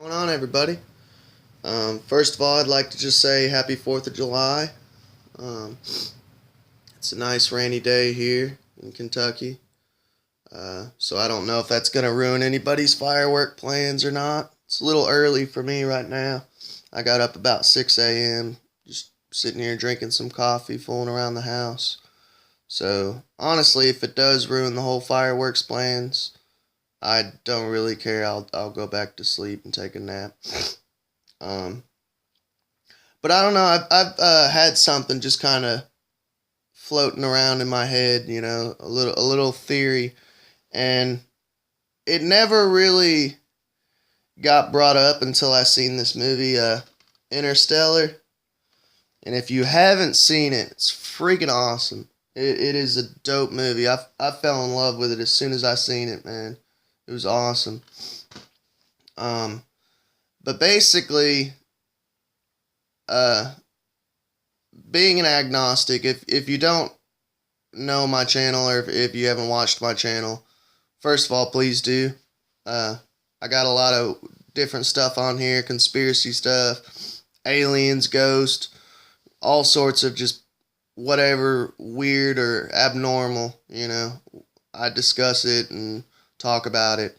What's going on, everybody? First of all, I'd like to just say happy 4th of July. Um, it's a nice rainy day here in Kentucky. So I don't know if that's going to ruin anybody's firework plans or not. It's a little early for me right now. I got up about 6 a.m. just sitting here drinking some coffee, fooling around the house. So honestly, if it does ruin the whole fireworks plans, I don't really care. I'll go back to sleep and take a nap. Um, but I don't know. I've had something just kind of floating around in my head. A little theory, and it never really got brought up until I seen this movie, Interstellar. And if you haven't seen it, it's freaking awesome. It is a dope movie. I fell in love with it as soon as I seen it, man. It was awesome. Um, but basically, uh, being an agnostic, if you don't know my channel or if you haven't watched my channel, first of all, please do. Uh, I got a lot of different stuff on here, conspiracy stuff, aliens, ghosts, all sorts of just whatever weird or abnormal, I discuss it and talk about it.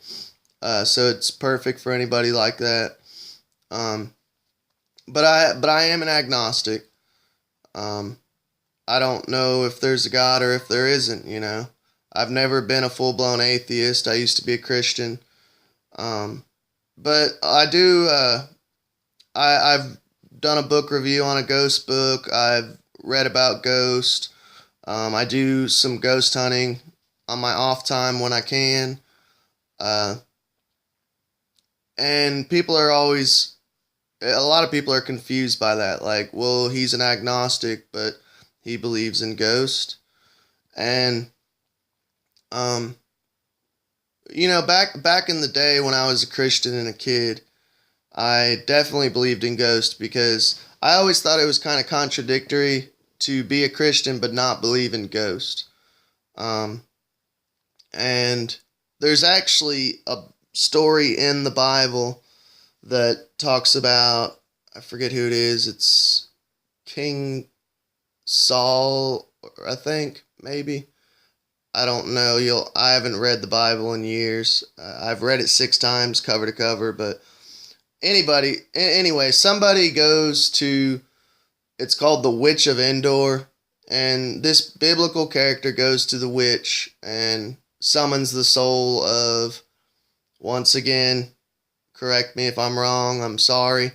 So it's perfect for anybody like that. Um, but I am an agnostic. Um, I don't know if there's a God or if there isn't. I've never been a full blown atheist. I used to be a Christian. Um, but I do. I've done a book review on a ghost book. I've read about ghosts. I do some ghost hunting on my off time when I can. Uh, and a lot of people are confused by that. Like, well, he's an agnostic, but he believes in ghosts. And, um, back in the day when I was a Christian and a kid, I definitely believed in ghosts because I always thought it was kind of contradictory to be a Christian but not believe in ghosts. Um, and there's actually a story in the Bible that talks about, I forget who it is. It's King Saul, I think, maybe. I don't know. I haven't read the Bible in years. I've read it 6 times, cover to cover. But anyway, somebody goes to. It's called the Witch of Endor, and this biblical character goes to the witch and summons the soul of. Once again, correct me if I'm wrong. I'm sorry.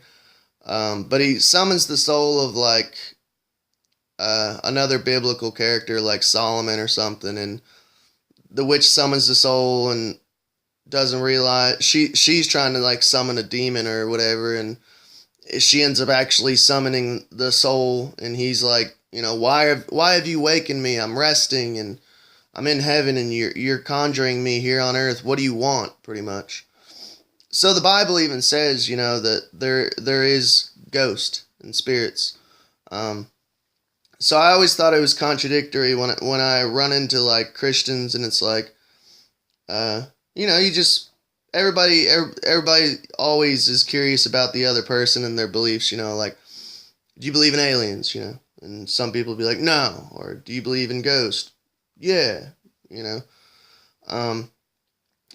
But he summons the soul of another biblical character like Solomon or something, and the witch summons the soul and doesn't realize she's trying to summon a demon or whatever, and she ends up actually summoning the soul, and he's like, why have you wakened me? I'm resting and I'm in heaven, and you're conjuring me here on earth. What do you want, pretty much? So the Bible even says, that there is ghost and spirits. Um, so I always thought it was contradictory when I run into Christians, and it's like, you just everybody always is curious about the other person and their beliefs. Like, do you believe in aliens? And some people be like, no. Or do you believe in ghosts? Yeah. You know, um,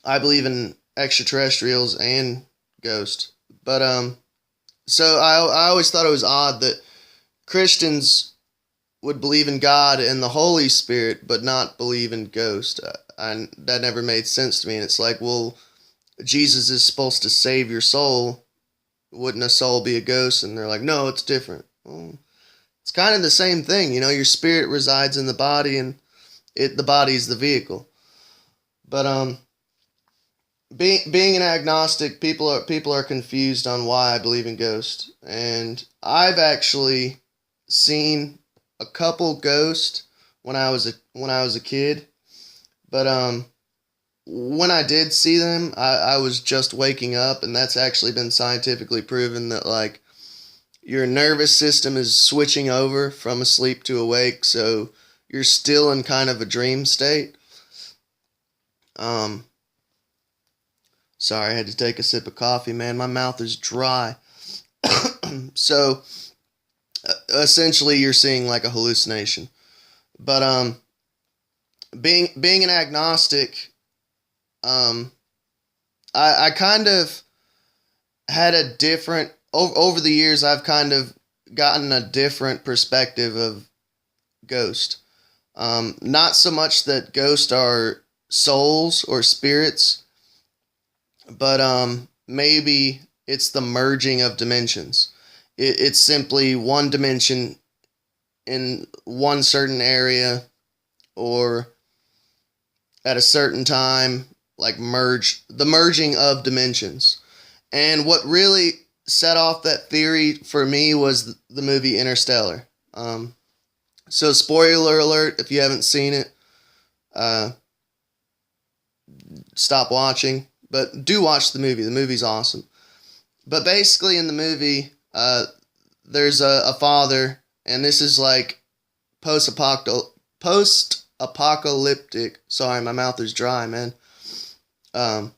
I believe in extraterrestrials and ghosts, but so I always thought it was odd that Christians would believe in God and the Holy Spirit, but not believe in ghosts. That never made sense to me. And it's like, well, Jesus is supposed to save your soul. Wouldn't a soul be a ghost? And they're like, no, it's different. Well, it's kind of the same thing. Your spirit resides in the body, and the body's the vehicle. But being an agnostic, people are confused on why I believe in ghosts, and I've actually seen a couple ghosts when I was a kid, but when I did see them, I was just waking up, and that's actually been scientifically proven that your nervous system is switching over from asleep to awake, so you're still in kind of a dream state. Um, Sorry, I had to take a sip of coffee, man. My mouth is dry. So, essentially, you're seeing like a hallucination. But being an agnostic, I kind of had a different over the years. I've kind of gotten a different perspective of ghost. Not so much that ghosts are souls or spirits, but maybe it's the merging of dimensions. It's simply one dimension in one certain area or at a certain time, like the merging of dimensions. And what really set off that theory for me was the movie Interstellar. So spoiler alert, if you haven't seen it, stop watching. But do watch the movie. The movie's awesome. But basically in the movie, there's a father, and this is like post-apocalyptic. Sorry, my mouth is dry, man. And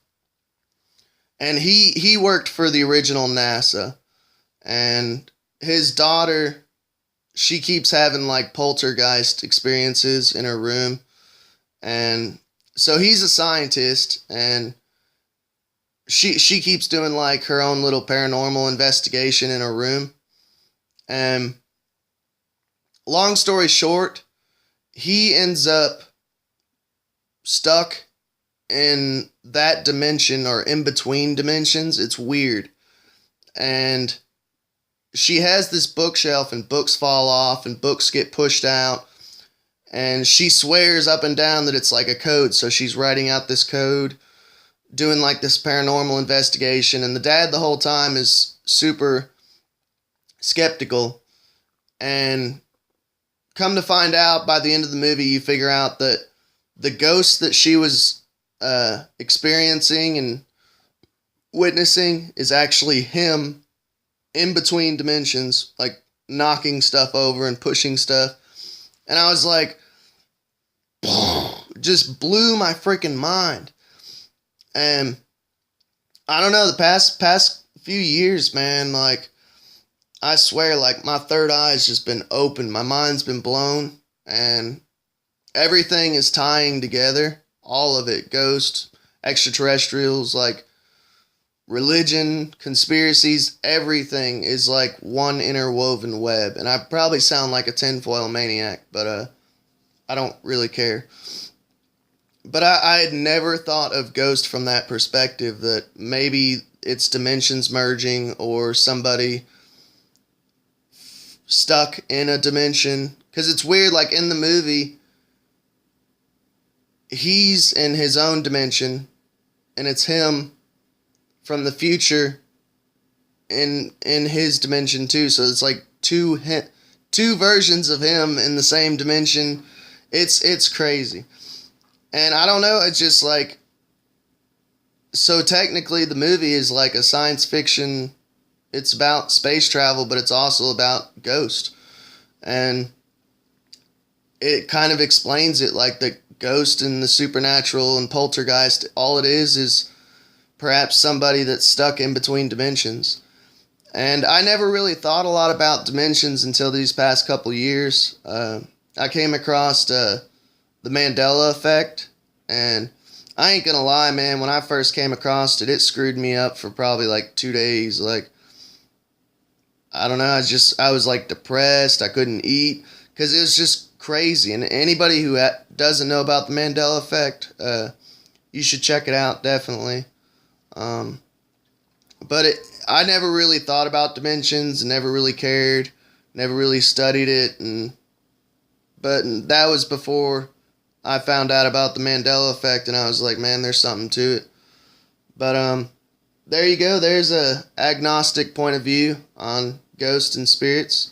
he worked for the original NASA, and his daughter, she keeps having like poltergeist experiences in her room, and so he's a scientist, and she keeps doing like her own little paranormal investigation in her room, and long story short, he ends up stuck in that dimension or in between dimensions. It's weird. And she has this bookshelf, and books fall off and books get pushed out. And she swears up and down that it's like a code. So she's writing out this code, doing like this paranormal investigation. And the dad the whole time is super skeptical. And come to find out, by the end of the movie, you figure out that the ghost that she was experiencing and witnessing is actually him in between dimensions, like knocking stuff over and pushing stuff. And I was like, just blew my freaking mind. And I don't know, the past few years, man, like I swear, like my third eye's just been opened. My mind's been blown, and everything is tying together. All of it, ghosts, extraterrestrials, like religion, conspiracies, everything is like one interwoven web. And I probably sound like a tinfoil maniac, but I don't really care. But I had never thought of ghost from that perspective, that maybe it's dimensions merging or somebody stuck in a dimension. Because it's weird, like in the movie, he's in his own dimension, and it's him from the future in his dimension too. So it's like two versions of him in the same dimension. It's crazy. And I don't know, it's just like, so technically the movie is like a science fiction. It's about space travel, but it's also about ghost. And it kind of explains it, like the ghost and the supernatural and poltergeist, all it is perhaps somebody that's stuck in between dimensions. And I never really thought a lot about dimensions until these past couple years. I came across the Mandela effect, and I ain't gonna lie, man, when I first came across it, it screwed me up for probably like 2 days. Like, I don't know, I was like depressed, I couldn't eat, because it was just crazy. And anybody who doesn't know about the Mandela effect, you should check it out, definitely. But I never really thought about dimensions, never really cared, never really studied it, but that was before I found out about the Mandela effect, and I was like, man, there's something to it. But there you go. There's a agnostic point of view on ghosts and spirits.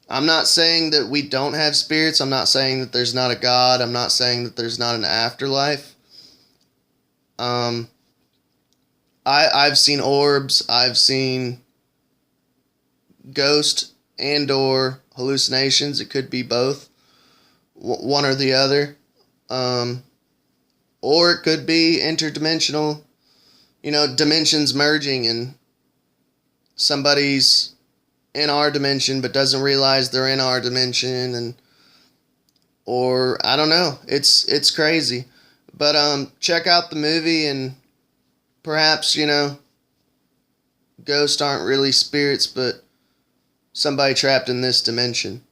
I'm not saying that we don't have spirits. I'm not saying that there's not a God. I'm not saying that there's not an afterlife. I've seen orbs. I've seen ghosts and or hallucinations. It could be both, one or the other. Or it could be interdimensional, dimensions merging, and somebody's in our dimension but doesn't realize they're in our dimension, and or I don't know. It's crazy. But check out the movie, and perhaps, ghosts aren't really spirits, but somebody trapped in this dimension,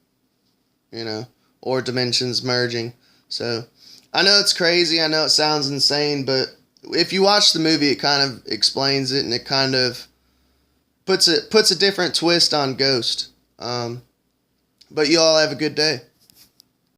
or dimensions merging. So I know it's crazy. I know it sounds insane, but if you watch the movie, it kind of explains it, and it kind of puts a different twist on Ghost. But you all have a good day.